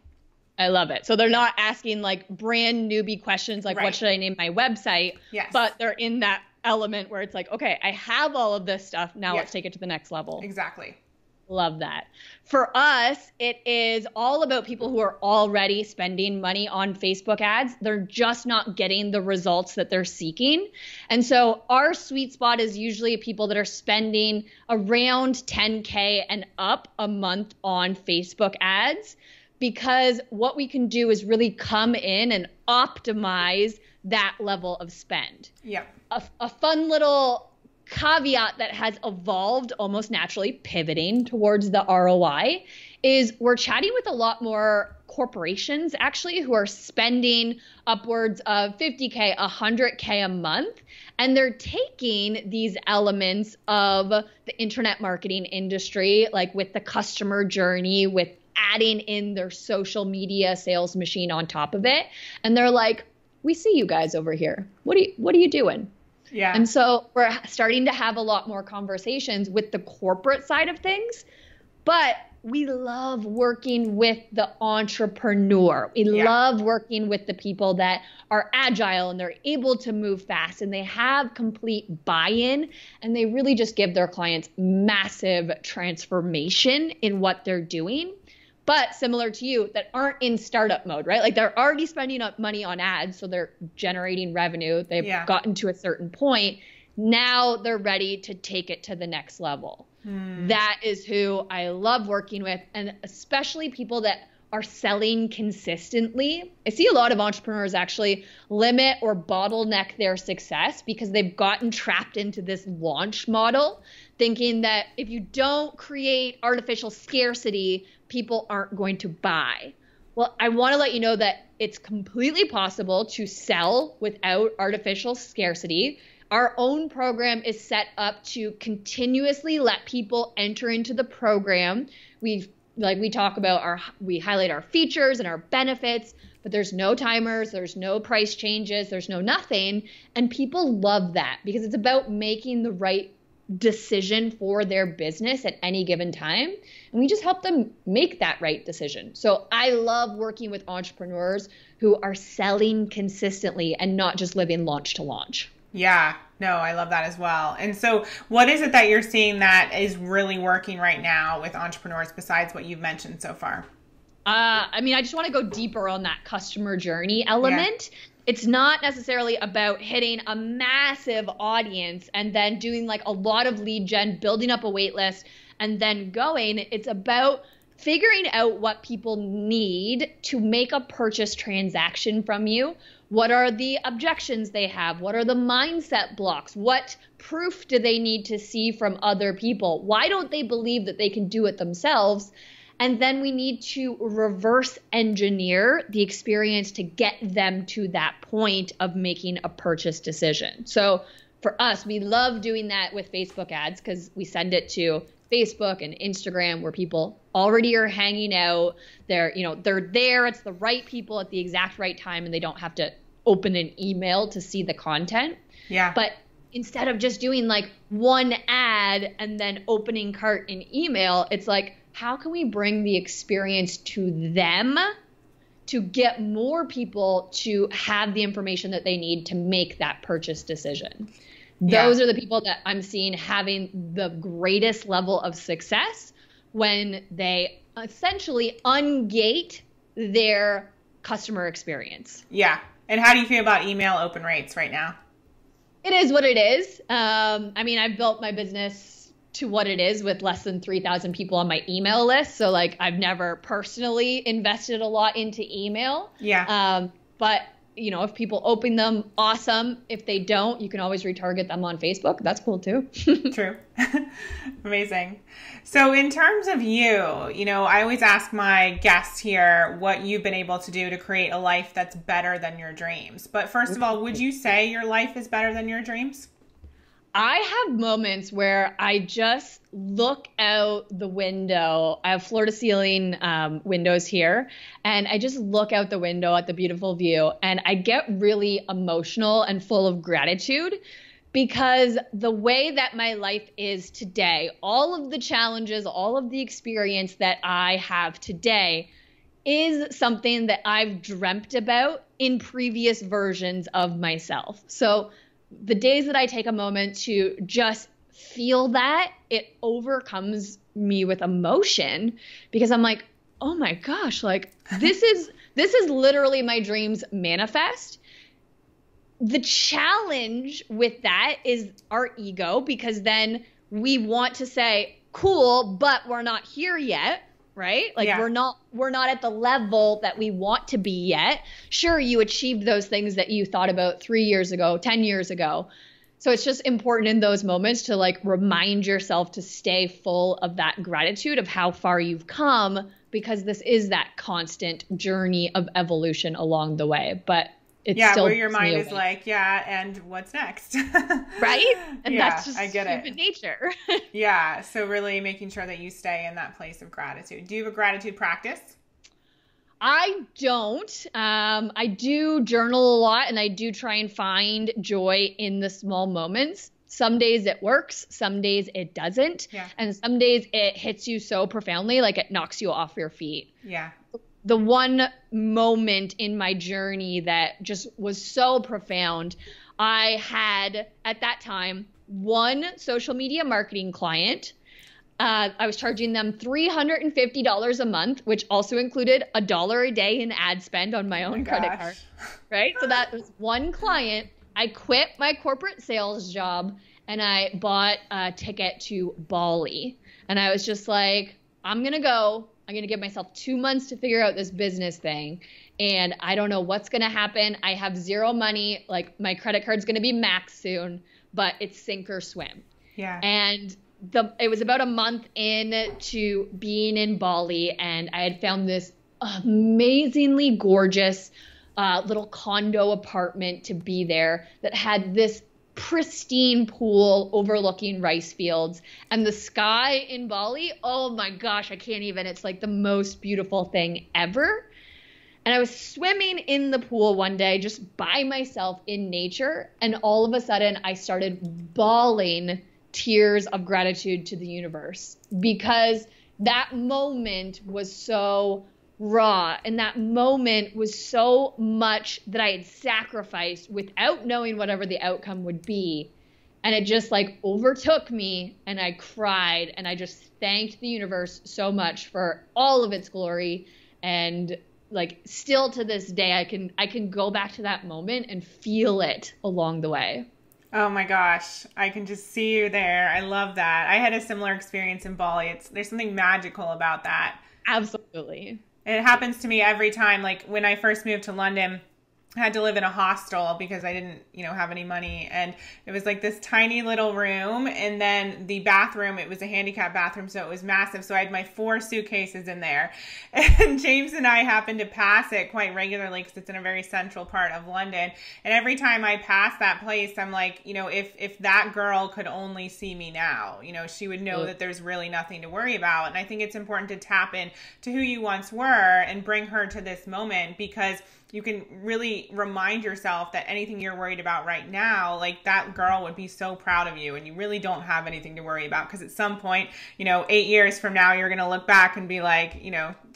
I love it. So they're not asking like brand newbie questions like, what should I name my website? Yes. But they're in that element where it's like, okay, I have all of this stuff. Now let's take it to the next level. Exactly. Love that. For us, it is all about people who are already spending money on Facebook ads. They're just not getting the results that they're seeking. And so our sweet spot is usually people that are spending around 10K and up a month on Facebook ads, because what we can do is really come in and optimize that level of spend. Yeah. A fun little caveat that has evolved almost naturally, pivoting towards the ROI, is we're chatting with a lot more corporations actually who are spending upwards of 50K, 100K a month. And they're taking these elements of the internet marketing industry, like with the customer journey, with adding in their social media sales machine on top of it. And they're like, we see you guys over here. What are you doing? Yeah. And so we're starting to have a lot more conversations with the corporate side of things, but we love working with the entrepreneur. We love working with the people that are agile and they're able to move fast and they have complete buy-in and they really just give their clients massive transformation in what they're doing. But similar to you, that aren't in startup mode, right? Like they're already spending up money on ads, so they're generating revenue. They've gotten to a certain point. Now they're ready to take it to the next level. That is who I love working with, and especially people that are selling consistently. I see a lot of entrepreneurs actually limit or bottleneck their success because they've gotten trapped into this launch model, thinking that if you don't create artificial scarcity, people aren't going to buy. Well, I want to let you know that it's completely possible to sell without artificial scarcity. Our own program is set up to continuously let people enter into the program. We talk about we highlight our features and our benefits, but there's no timers, there's no price changes, there's no nothing. And people love that because it's about making the right decision for their business at any given time. And we just help them make that right decision. So I love working with entrepreneurs who are selling consistently and not just living launch to launch. Yeah, no, I love that as well. And so what is it that you're seeing that is really working right now with entrepreneurs besides what you've mentioned so far? I just want to go deeper on that customer journey element. Yeah. It's not necessarily about hitting a massive audience and then doing like a lot of lead gen, building up a wait list, and then going. It's about figuring out what people need to make a purchase transaction from you. What are the objections they have? What are the mindset blocks? What proof do they need to see from other people? Why don't they believe that they can do it themselves? And then we need to reverse engineer the experience to get them to that point of making a purchase decision. So for us, we love doing that with Facebook ads because we send it to Facebook and Instagram where people already are hanging out. They're there. It's the right people at the exact right time and they don't have to open an email to see the content. Yeah. But instead of just doing like one ad and then opening cart in email, it's like, how can we bring the experience to them to get more people to have the information that they need to make that purchase decision? Those are the people that I'm seeing having the greatest level of success when they essentially ungate their customer experience. Yeah. And how do you feel about email open rates right now? It is what it is. I've built my business to what it is with less than 3,000 people on my email list. So like I've never personally invested a lot into email. Yeah. But if people open them, awesome. If they don't, you can always retarget them on Facebook. That's cool too. True. Amazing. So in terms of you, I always ask my guests here what you've been able to do to create a life that's better than your dreams. But first of all, would you say your life is better than your dreams? I have moments where I just look out the window. I have floor to ceiling windows here, and I just look out the window at the beautiful view, and I get really emotional and full of gratitude because the way that my life is today, all of the challenges, all of the experience that I have today is something that I've dreamt about in previous versions of myself. So the days that I take a moment to just feel that, it overcomes me with emotion because I'm like, oh my gosh, like this is literally my dreams manifest. The challenge with that is our ego, because then we want to say, cool, but we're not here yet, right? Like we're not at the level that we want to be yet. Sure, you achieved those things that you thought about 3 years ago, 10 years ago. So it's just important in those moments to like remind yourself to stay full of that gratitude of how far you've come, because this is that constant journey of evolution along the way. But it's still where your mind is like, and what's next? Right? And that's just I get human nature. Yeah. So really making sure that you stay in that place of gratitude. Do you have a gratitude practice? I don't. I do journal a lot, and I do try and find joy in the small moments. Some days it works, some days it doesn't. Yeah. And some days it hits you so profoundly, like it knocks you off your feet. Yeah. The one moment in my journey that just was so profound, I had at that time one social media marketing client. I was charging them $350 a month, which also included $1 a day in ad spend on my own credit card. Right? So that was one client. I quit my corporate sales job and I bought a ticket to Bali. And I was just like, I'm going to go. I'm going to give myself 2 months to figure out this business thing. And I don't know what's going to happen. I have zero money. Like my credit card's going to be maxed soon, but it's sink or swim. Yeah. And it was about a month into being in Bali, and I had found this amazingly gorgeous little condo apartment to be there that had this pristine pool overlooking rice fields, and the sky in Bali, oh my gosh, I can't even, it's like the most beautiful thing ever. And I was swimming in the pool one day just by myself in nature, and all of a sudden I started bawling tears of gratitude to the universe, because that moment was so raw, and that moment was so much that I had sacrificed without knowing whatever the outcome would be. And it just like overtook me, and I cried, and I just thanked the universe so much for all of its glory. And like still to this day, I can go back to that moment and feel it along the way. Oh my gosh, I can just see you there. I love that. I had a similar experience in Bali. There's something magical about that. Absolutely. It happens to me every time. Like when I first moved to London, I had to live in a hostel because I didn't, have any money. And it was like this tiny little room. And then the bathroom, it was a handicapped bathroom, so it was massive. So I had my 4 suitcases in there. And James and I happened to pass it quite regularly because it's in a very central part of London. And every time I pass that place, I'm like, if that girl could only see me now, she would know that there's really nothing to worry about. And I think it's important to tap in to who you once were and bring her to this moment, because you can really remind yourself that anything you're worried about right now, like that girl would be so proud of you, and you really don't have anything to worry about, because at some point, 8 years from now, you're going to look back and be like,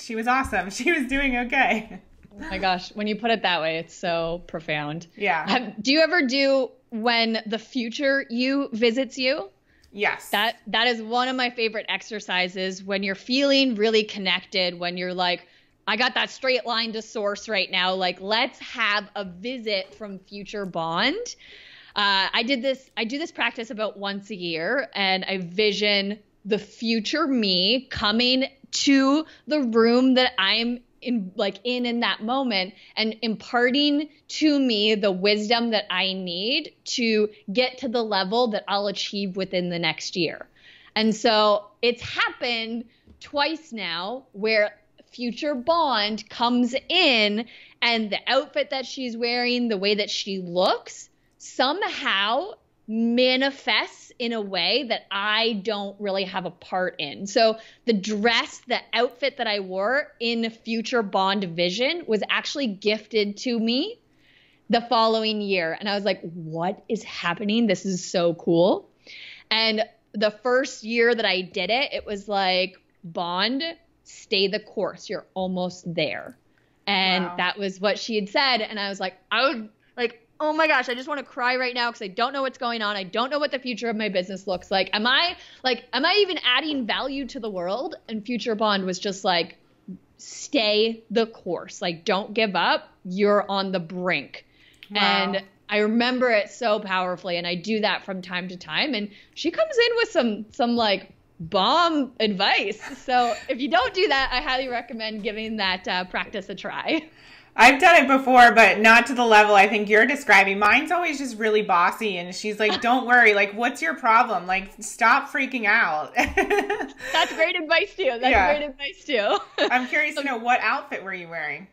she was awesome. She was doing okay. Oh my gosh. When you put it that way, it's so profound. Yeah. Do you ever do when the future you visits you? Yes. That is one of my favorite exercises, when you're feeling really connected, when you're like, I got that straight line to source right now. Like, let's have a visit from future Bond. I do this practice about once a year, and I vision the future me coming to the room that I'm in that moment, and imparting to me the wisdom that I need to get to the level that I'll achieve within the next year. And so it's happened twice now where future Bond comes in, and the outfit that she's wearing, the way that she looks, somehow manifests in a way that I don't really have a part in. So the dress, the outfit that I wore in future Bond vision was actually gifted to me the following year. And I was like, what is happening? This is so cool. And the first year that I did it, it was like, Bond, stay the course. You're almost there. And That was what she had said. And I was like, oh my gosh, I just want to cry right now because I don't know what's going on. I don't know what the future of my business looks like. Am I even adding value to the world? And Future Bond was just like, stay the course. Like, don't give up. You're on the brink. Wow. And I remember it so powerfully. And I do that from time to time. And she comes in with some like bomb advice. So if you don't do that, I highly recommend giving that practice a try. I've done it before, but not to the level I think you're describing. Mine's always just really bossy, and she's like, don't worry, like, what's your problem? Like, stop freaking out. That's great advice too. Great advice too. I'm curious to know, what outfit were you wearing?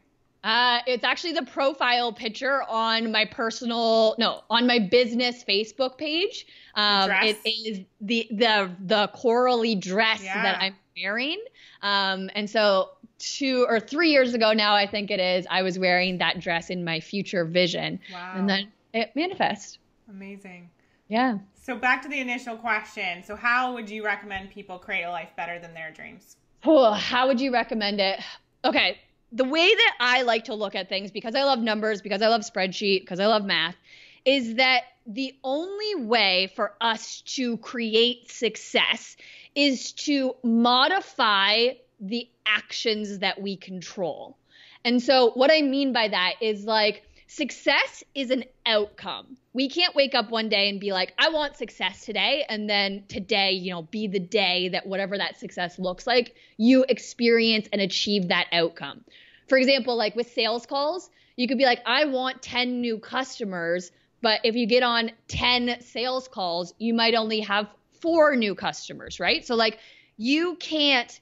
It's actually the profile picture on my on my business Facebook page. It is the corally dress that I'm wearing. And so 2 or 3 years ago now, I think it is, I was wearing that dress in my future vision. Wow. And then it manifests. Amazing. Yeah. So back to the initial question. So how would you recommend people create a life better than their dreams? Oh, how would you recommend it? Okay. The way that I like to look at things, because I love numbers, because I love spreadsheet, because I love math, is that the only way for us to create success is to modify the actions that we control. And so what I mean by that is, like, success is an outcome. We can't wake up one day and be like, I want success today. And then today, be the day that whatever that success looks like, you experience and achieve that outcome. For example, like with sales calls, you could be like, I want 10 new customers. But if you get on 10 sales calls, you might only have 4 new customers, right? So like, you can't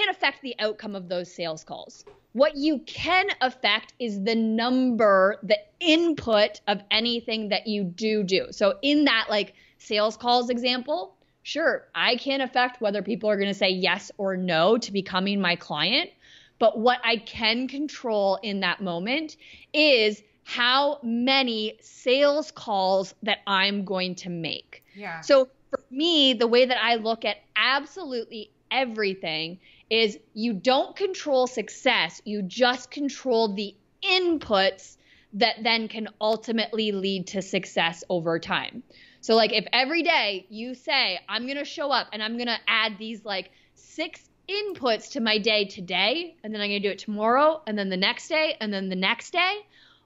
affect the outcome of those sales calls. What you can affect is the number, the input of anything that you do. So in that like sales calls example, sure, I can affect whether people are going to say yes or no to becoming my client. But what I can control in that moment is how many sales calls that I'm going to make. Yeah. So for me, the way that I look at absolutely everything is, you don't control success. You just control the inputs that then can ultimately lead to success over time. So like, if every day you say, I'm going to show up and I'm going to add these like 6 inputs to my day today, and then I'm going to do it tomorrow, and then the next day, and then the next day,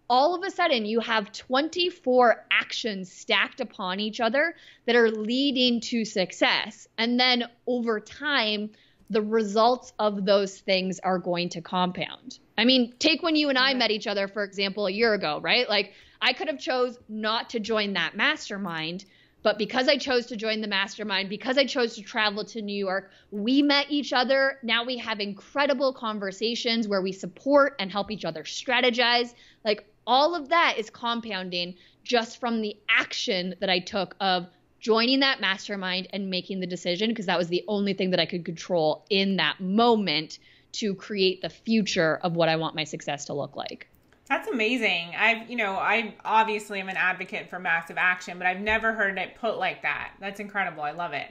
all of a sudden you have 24 actions stacked upon each other that are leading to success. And then over time, the results of those things are going to compound. I mean, take when you and I met each other, for example, a year ago, right? Like, I could have chose not to join that mastermind, but because I chose to join the mastermind, because I chose to travel to New York, we met each other. Now we have incredible conversations where we support and help each other strategize. Like, all of that is compounding just from the action that I took of joining that mastermind and making the decision, because that was the only thing that I could control in that moment to create the future of what I want my success to look like. That's amazing. I obviously am an advocate for massive action, but I've never heard it put like that. That's incredible. I love it.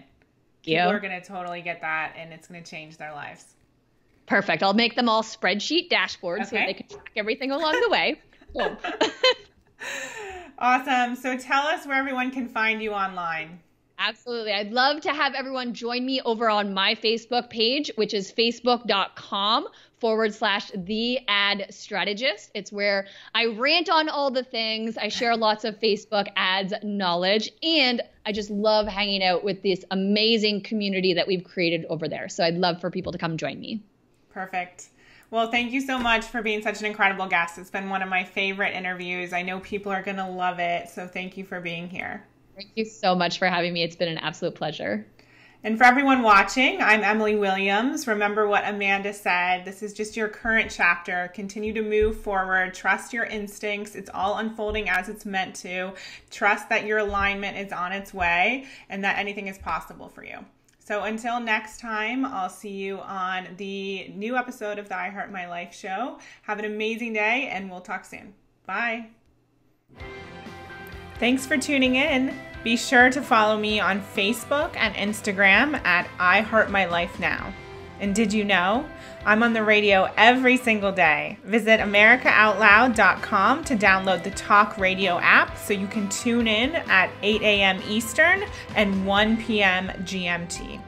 People are going to totally get that, and it's going to change their lives. Perfect. I'll make them all spreadsheet dashboards so that they can track everything along the way. Awesome. So tell us where everyone can find you online. Absolutely. I'd love to have everyone join me over on my Facebook page, which is facebook.com/The Ad Strategist. It's where I rant on all the things. I share lots of Facebook ads knowledge, and I just love hanging out with this amazing community that we've created over there. So I'd love for people to come join me. Perfect. Well, thank you so much for being such an incredible guest. It's been one of my favorite interviews. I know people are going to love it. So thank you for being here. Thank you so much for having me. It's been an absolute pleasure. And for everyone watching, I'm Emily Williams. Remember what Amanda said. This is just your current chapter. Continue to move forward. Trust your instincts. It's all unfolding as it's meant to. Trust that your alignment is on its way and that anything is possible for you. So until next time, I'll see you on the new episode of the I Heart My Life show. Have an amazing day, and we'll talk soon. Bye. Thanks for tuning in. Be sure to follow me on Facebook and Instagram at I Heart My Life Now. And did you know? I'm on the radio every single day. Visit americaoutloud.com to download the Talk Radio app so you can tune in at 8 a.m. Eastern and 1 p.m. GMT.